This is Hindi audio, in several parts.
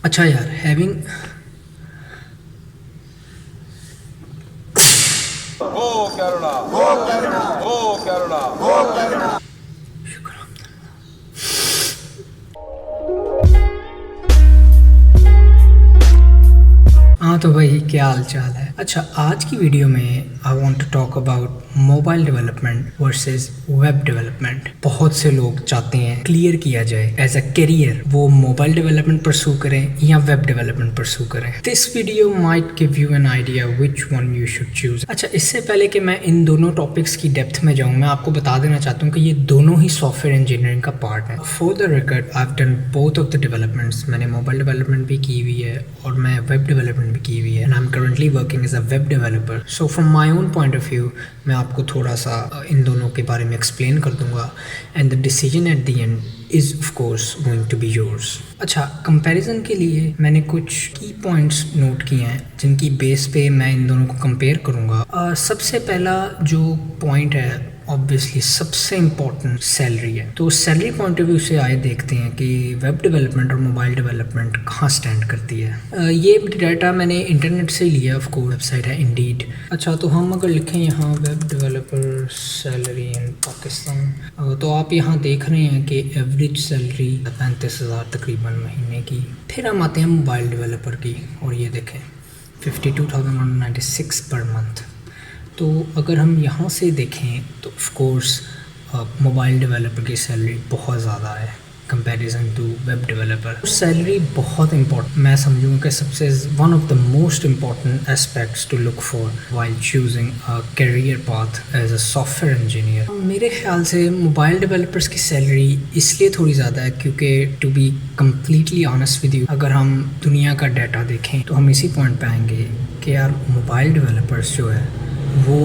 अच्छा यार having Oh Kerala! Oh Kerala! Oh Kerala! Oh Kerala! हाँ तो भाई क्या हाल चाल है। अच्छा आज की वीडियो में I want to talk about mobile development versus web development. बहुत से लोग चाहते हैं क्लियर किया जाए एज अ करियर वो मोबाइल डेवलपमेंट परसू करें या वेब डेवलपमेंट परसू करें। This video might give you an idea which one you should choose. अच्छा इससे पहले कि मैं इन दोनों टॉपिक्स की डेप्थ में जाऊँ, मैं आपको बता देना चाहता हूँ कि ये दोनों ही सॉफ्टवेयर इंजीनियरिंग का पार्ट है। For the record I have done both of the developments. मैंने मोबाइल डेवलपमेंट भी की हुई है और मैं वेब डेवलपमेंट भी की हुई है and I am currently working as a web developer. So from my own point of view मैं आपको थोड़ा सा इन दोनों के बारे में एक्सप्लेन कर दूंगा and the decision at the end is of course going to be yours. अच्छा कंपैरिजन के लिए मैंने कुछ की पॉइंट्स नोट किए हैं जिनकी बेस पे मैं इन दोनों को कंपेयर करूँगा। सबसे पहला जो पॉइंट है ऑब्वियसली सबसे इम्पॉर्टेंट सैलरी है। तो सैलरी पॉइंट ऑफ व्यू से आए देखते हैं कि वेब डेवलपमेंट और मोबाइल डेवलपमेंट कहाँ स्टैंड करती है। ये डाटा मैंने इंटरनेट से लिया, ऑफ कोर्स वेबसाइट है इंडीड। अच्छा तो हम अगर लिखें यहाँ web developer salary in Pakistan, तो आप यहाँ देख रहे हैं कि एवरेज सैलरी 35,000 तकरीबन महीने की। फिर हम आते हैं मोबाइल डेवलपर की और ये देखें 52,196 पर मंथ। तो अगर हम यहाँ से देखें तो ऑफ कोर्स मोबाइल डेवलपर की सैलरी बहुत ज़्यादा है comparison to web developer. Salary बहुत इंपॉर्टेंट मैं समझूंगा कि सबसे one of the most important aspects to look for while choosing a career path as a software engineer. मेरे ख्याल से मोबाइल डेवलपर्स की सैलरी इसलिए थोड़ी ज़्यादा है क्योंकि to be completely honest with you, अगर हम दुनिया का डाटा देखें तो हम इसी पॉइंट पे आएंगे कि यार मोबाइल डेवलपर्स जो है वो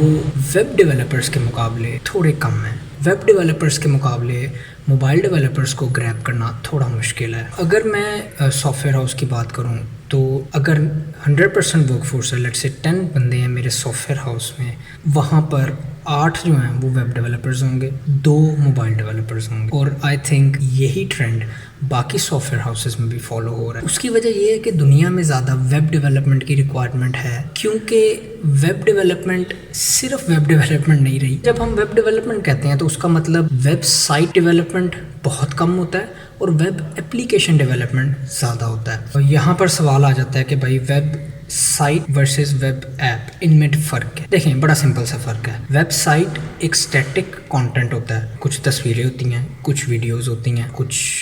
वेब डेवलपर्स के मुकाबले थोड़े कम हैं। वेब डेवलपर्स के मुकाबले मोबाइल डेवलपर्स को ग्रैब करना थोड़ा मुश्किल है। अगर मैं सॉफ्टवेयर हाउस की बात करूं तो अगर 100% वर्कफोर्स है, लेट्स से 10 बंदे हैं मेरे सॉफ्टवेयर हाउस में, वहाँ पर 8 जो हैं वो वेब डेवलपर्स होंगे, 2 मोबाइल डेवलपर्स होंगे। और आई थिंक यही ट्रेंड बाकी सॉफ्टवेयर हाउसेस में भी फॉलो हो रहा है। उसकी वजह ये है कि दुनिया में ज़्यादा वेब डेवलपमेंट की रिक्वायरमेंट है क्योंकि वेब डेवलपमेंट सिर्फ वेब डेवलपमेंट नहीं रही। जब हम वेब डेवलपमेंट कहते हैं तो उसका मतलब वेबसाइट डेवलपमेंट बहुत कम होता है और वेब एप्लीकेशन डेवलपमेंट ज़्यादा होता है। और यहाँ पर सवाल आ जाता है कि भाई web site versus web app, इनमें फ़र्क है। देखें बड़ा सिंपल सा फ़र्क है। वेबसाइट एक स्टैटिक कंटेंट होता है, कुछ तस्वीरें होती हैं, कुछ वीडियोस होती हैं, कुछ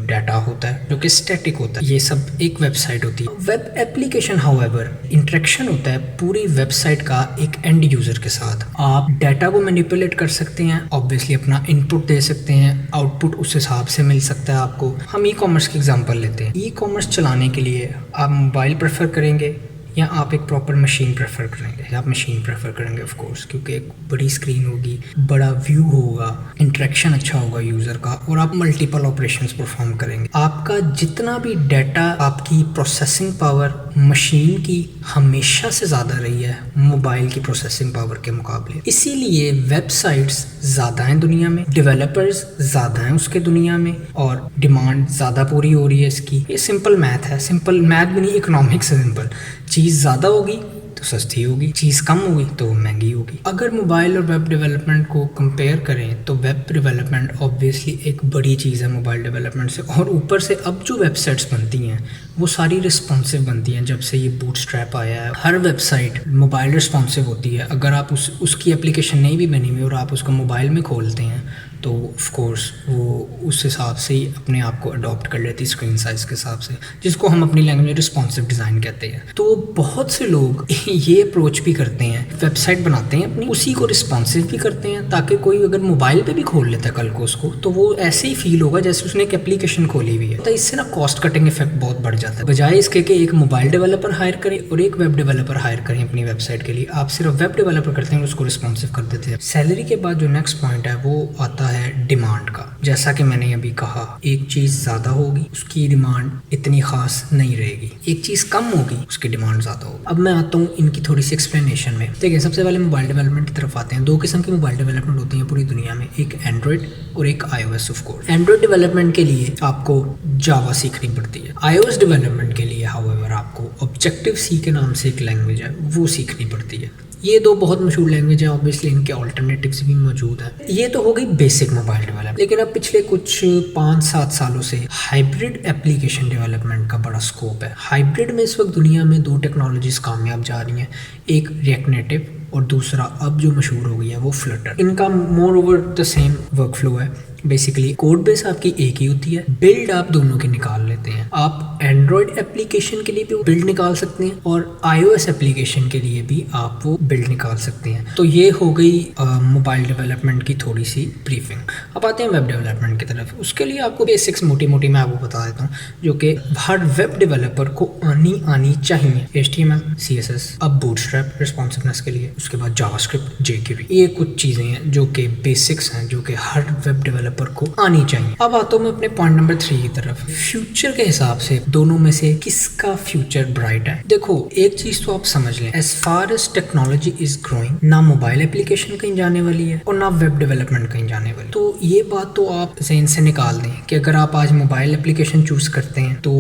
डाटा होता है जो कि स्टैटिक होता है, ये सब एक वेबसाइट होती है। वेब एप्लीकेशन हाउएवर इंटरेक्शन होता है पूरी वेबसाइट का एक एंड यूज़र के साथ। आप डाटा को मैनिपुलेट कर सकते हैं, ऑब्वियसली अपना इनपुट दे सकते हैं, आउटपुट उस हिसाब से मिल सकता है आपको। हम ई कॉमर्स की एग्जांपल लेते हैं। ई कॉमर्स चलाने के लिए आप मोबाइल प्रेफर करेंगे या आप एक प्रॉपर मशीन प्रेफर करेंगे? आप मशीन प्रेफर करेंगे ऑफ कोर्स, क्योंकि एक बड़ी स्क्रीन होगी, बड़ा व्यू होगा, इंटरेक्शन अच्छा होगा यूज़र का और आप मल्टीपल ऑपरेशंस परफॉर्म करेंगे। आपका जितना भी डाटा, आपकी प्रोसेसिंग पावर मशीन की हमेशा से ज़्यादा रही है मोबाइल की प्रोसेसिंग पावर के मुकाबले। इसीलिए वेबसाइट्स ज़्यादा हैं दुनिया में, डेवलपर्स ज़्यादा हैं उसके दुनिया में और डिमांड ज़्यादा पूरी हो रही है इसकी। ये सिंपल मैथ है, सिंपल मैथ भी नहीं, इकोनॉमिक्स है सिंपल। चीज़ ज़्यादा होगी तो सस्ती होगी, चीज़ कम होगी तो महंगी होगी। अगर मोबाइल और वेब डेवलपमेंट को कंपेयर करें तो वेब डेवलपमेंट ऑब्वियसली एक बड़ी चीज़ है मोबाइल डेवलपमेंट से, और ऊपर से अब जो वेबसाइट्स बनती हैं वो सारी रिस्पॉन्सिव बनती हैं। जब से ये बूटस्ट्रैप आया है हर वेबसाइट मोबाइल रिस्पॉन्सिव होती है। अगर आप उसकी एप्लीकेशन नहीं भी बनी हुई और आप उसको मोबाइल में खोलते हैं तो ऑफ कोर्स वो उस हिसाब से ही अपने आप को अडॉप्ट कर लेती है स्क्रीन साइज़ के हिसाब से, जिसको हम अपनी लैंग्वेज में रिस्पॉन्सिव डिज़ाइन कहते हैं। तो बहुत से लोग ये अप्रोच भी करते हैं, वेबसाइट बनाते हैं अपनी, उसी को रिस्पॉन्सिव भी करते हैं ताकि कोई अगर मोबाइल पे भी खोल लेता है कल को उसको, तो वो ऐसे ही फील होगा जैसे उसने एक एप्लीकेशन खोली हुई है। तो इससे ना कॉस्ट कटिंग इफेक्ट बहुत बढ़ जाता है। बजाय इसके कि एक मोबाइल डेवलपर हायर करें और एक वेब डेवलपर हायर करें अपनी वेबसाइट के लिए, आप सिर्फ वेब डेवलपर करते हैं और उसको रिस्पॉन्सिव कर देते हैं। सैलरी के बाद जो नेक्स्ट पॉइंट है वो आता है डिमांड का। जैसा कि मैंने अभी कहा, एक चीज़ ज़्यादा होगी उसकी डिमांड इतनी खास नहीं रहेगी, एक चीज़ कम होगी उसकी डिमांड ज़्यादा होगी। अब मैं आता हूँ इनकी थोड़ी सी एक्सप्लेनेशन में। देखिए सबसे पहले मोबाइल डेवलपमेंट की तरफ आते हैं। 2 किस्म की मोबाइल डेवलपमेंट होती है पूरी दुनिया में, एक एंड्रॉयड और एक iOS of course. Android development के लिए आपको जावा सीखनी पड़ती है। iOS डेवलपमेंट के लिए हाउएवर आपको ऑब्जेक्टिव सी के नाम से एक लैंग्वेज है वो सीखनी पड़ती है। ये दो बहुत मशहूर लैंग्वेज हैं, ऑब्वियसली इनके ऑल्टरनेटिव्स भी मौजूद हैं। ये तो हो गई बेसिक मोबाइल डेवलपमेंट, लेकिन अब पिछले कुछ 5-7 सालों से हाइब्रिड एप्लीकेशन डेवलपमेंट का बड़ा स्कोप है। हाइब्रिड में इस वक्त दुनिया में 2 टेक्नोलॉजीज कामयाब जा रही हैं, एक रिएक्ट नेटिव और दूसरा अब जो मशहूर हो गई है वो फ्लटर। इनका more over the same work flow है। बेसिकली कोड बेस आपकी एक ही होती है, बिल्ड आप दोनों की निकाल लेते हैं। आप एंड्रॉयड एप्लीकेशन के लिए भी बिल्ड निकाल सकते हैं और iOS एप्लीकेशन के लिए भी आप वो बिल्ड निकाल सकते हैं। तो ये हो गई मोबाइल डेवलपमेंट की थोड़ी सी ब्रीफिंग। अब आते हैं वेब डेवलपमेंट की तरफ। उसके लिए आपको बेसिक्स मोटी मोटी मैं आपको बता देता हूँ, जो कि हर वेब डेवलपर को आनी चाहिए। HTML, CSS, अब बूटस्ट्रैप रिस्पॉन्सिवनेस के लिए, उसके बाद जावास्क्रिप्ट, jQuery, ये कुछ चीज़ें हैं जो कि बेसिक्स हैं जो कि हर वेब डेवलपर को आनी चाहिए। अब आता हूँ मैं अपने पॉइंट नंबर 3 की तरफ। फ्यूचर के हिसाब से दोनों में से किसका फ्यूचर ब्राइट है? देखो एक चीज तो आप समझ लें, as far as technology is growing, ना मोबाइल एप्लीकेशन कहीं जाने वाली है और ना वेब डेवलपमेंट कहीं जाने वाली। तो ये बात तो आप ज़हन से निकाल दें कि अगर आप आज मोबाइल एप्लीकेशन चूज करते हैं तो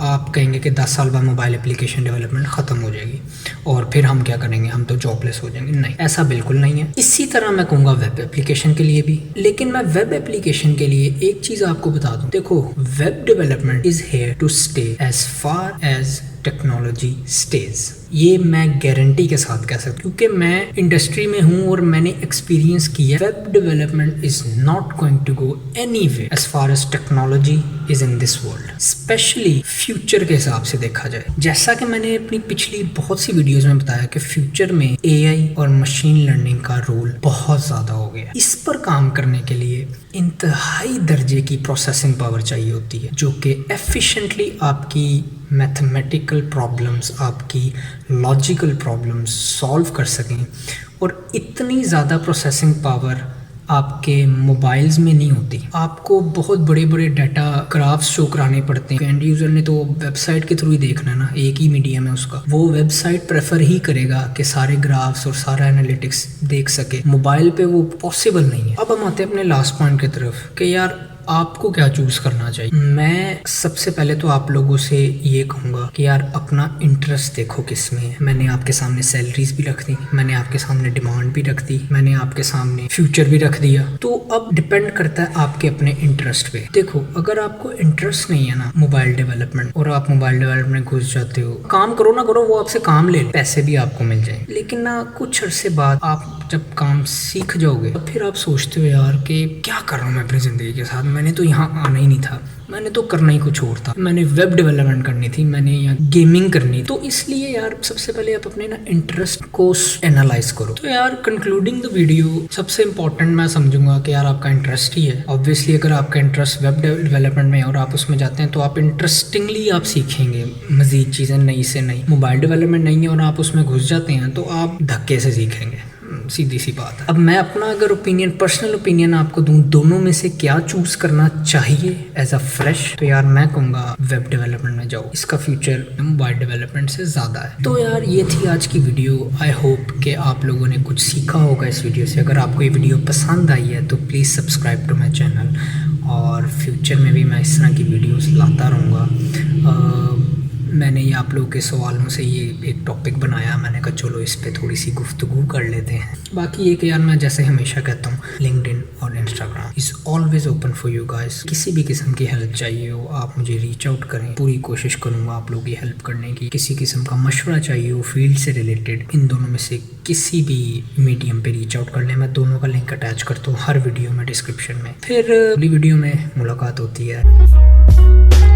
आप कहेंगे कि 10 साल बाद मोबाइल एप्लीकेशन डेवलपमेंट खत्म हो जाएगी और फिर हम क्या करेंगे, हम तो जॉबलेस हो जाएंगे। नहीं, ऐसा बिल्कुल नहीं है। इसी तरह मैं कहूँगा वेब एप्लीकेशन के लिए भी। लेकिन मैं वेब एप्लीकेशन के लिए एक चीज आपको बता दूं, देखो web development is here to stay as far as technology stays. ये मैं गारंटी के साथ कह सकता हूँ क्योंकि मैं इंडस्ट्री में हूँ और मैंने एक्सपीरियंस किया। Web development is not going to go anywhere as far as technology is in this world, especially future के हिसाब से देखा जाए। जैसा कि मैंने अपनी पिछली बहुत सी वीडियोस में बताया कि फ्यूचर में AI और मशीन लर्निंग का रोल बहुत ज़्यादा हो गया। इस पर काम करने के लिए इंतहाई दर्जे की प्रोसेसिंग पावर चाहिए होती है जो कि एफिशिएंटली आपकी मैथमेटिकल प्रॉब्लम्स, आपकी लॉजिकल प्रॉब्लम्स सॉल्व कर सकें। और इतनी ज़्यादा प्रोसेसिंग पावर आपके मोबाइल्स में नहीं होती। आपको बहुत बड़े बड़े डाटा ग्राफ्स शो कराने पड़ते हैं। एंड यूज़र ने तो वेबसाइट के थ्रू ही देखना है ना, एक ही मीडियम है उसका, वो वेबसाइट प्रेफर ही करेगा कि सारे ग्राफ्स और सारा एनालिटिक्स देख सके। मोबाइल पे वो पॉसिबल नहीं है। अब हम आते हैं अपने लास्ट पॉइंट की तरफ कि यार आपको क्या चूज करना चाहिए। मैं सबसे पहले तो आप लोगों से ये कहूँगा कि यार अपना इंटरेस्ट देखो किस में है। मैंने आपके सामने सैलरीज भी रख दी, मैंने आपके सामने डिमांड भी रख दी, मैंने आपके सामने फ्यूचर भी रख दिया। तो अब डिपेंड करता है आपके अपने इंटरेस्ट पे। देखो अगर आपको इंटरेस्ट नहीं है ना मोबाइल डेवलपमेंट और आप मोबाइल डेवलपमेंट घुस जाते हो, काम करो ना करो, वो आपसे काम ले, पैसे भी आपको मिल जाए, लेकिन ना कुछ अरसे बाद आप जब काम सीख जाओगे तो फिर आप सोचते हो यार कि क्या कर रहा हूँ मैं अपनी ज़िंदगी के साथ, मैंने तो यहाँ आना ही नहीं था, मैंने तो करना ही कुछ और था, मैंने वेब डेवलपमेंट करनी थी, मैंने यहाँ गेमिंग करनी। तो इसलिए यार सबसे पहले आप अपने ना इंटरेस्ट को एनालाइज करो। तो यार कंक्लूडिंग द वीडियो, सबसे इंपॉर्टेंट मैं समझूंगा कि यार आपका इंटरेस्ट ही है। ऑब्वियसली अगर आपका इंटरेस्ट वेब डेवलपमेंट में है और आप उसमें जाते हैं तो आप इंटरेस्टिंगली आप सीखेंगे मजीद चीज़ें नई से नई। मोबाइल डेवलपमेंट नहीं है और आप उसमें घुस जाते हैं तो आप धक्के से सीखेंगे, सीधी सी बात है। अब मैं अपना अगर ओपिनियन, पर्सनल ओपिनियन आपको दूं, दोनों में से क्या चूज करना चाहिए एज अ फ्रेश, तो यार मैं कहूँगा वेब डेवलपमेंट में जाओ, इसका फ्यूचर मोबाइल डेवलपमेंट से ज़्यादा है। तो यार ये थी आज की वीडियो। आई होप कि आप लोगों ने कुछ सीखा होगा इस वीडियो से। अगर आपको ये वीडियो पसंद आई है तो please subscribe to my channel, और फ्यूचर में भी मैं इस तरह की वीडियोस लाता रहूँगा। मैंने ये आप लोगों के सवालों से ये एक टॉपिक बनाया, मैंने कहा चलो इस पे थोड़ी सी गुफ्तगू कर लेते हैं। बाकी ये कि यार मैं जैसे हमेशा कहता हूँ, लिंक्डइन और Instagram is always open for you guys. किसी भी किस्म की हेल्प चाहिए हो आप मुझे रीच आउट करें, पूरी कोशिश करूँगा आप लोगों की हेल्प करने की। किसी किस्म का मशवरा चाहिए हो फील्ड से रिलेटेड, इन दोनों में से किसी भी मीडियम पे रीच आउट कर लें। मैं दोनों का लिंक अटैच करता हूँ हर वीडियो में डिस्क्रिप्शन में। फिर अगली वीडियो में मुलाकात होती है।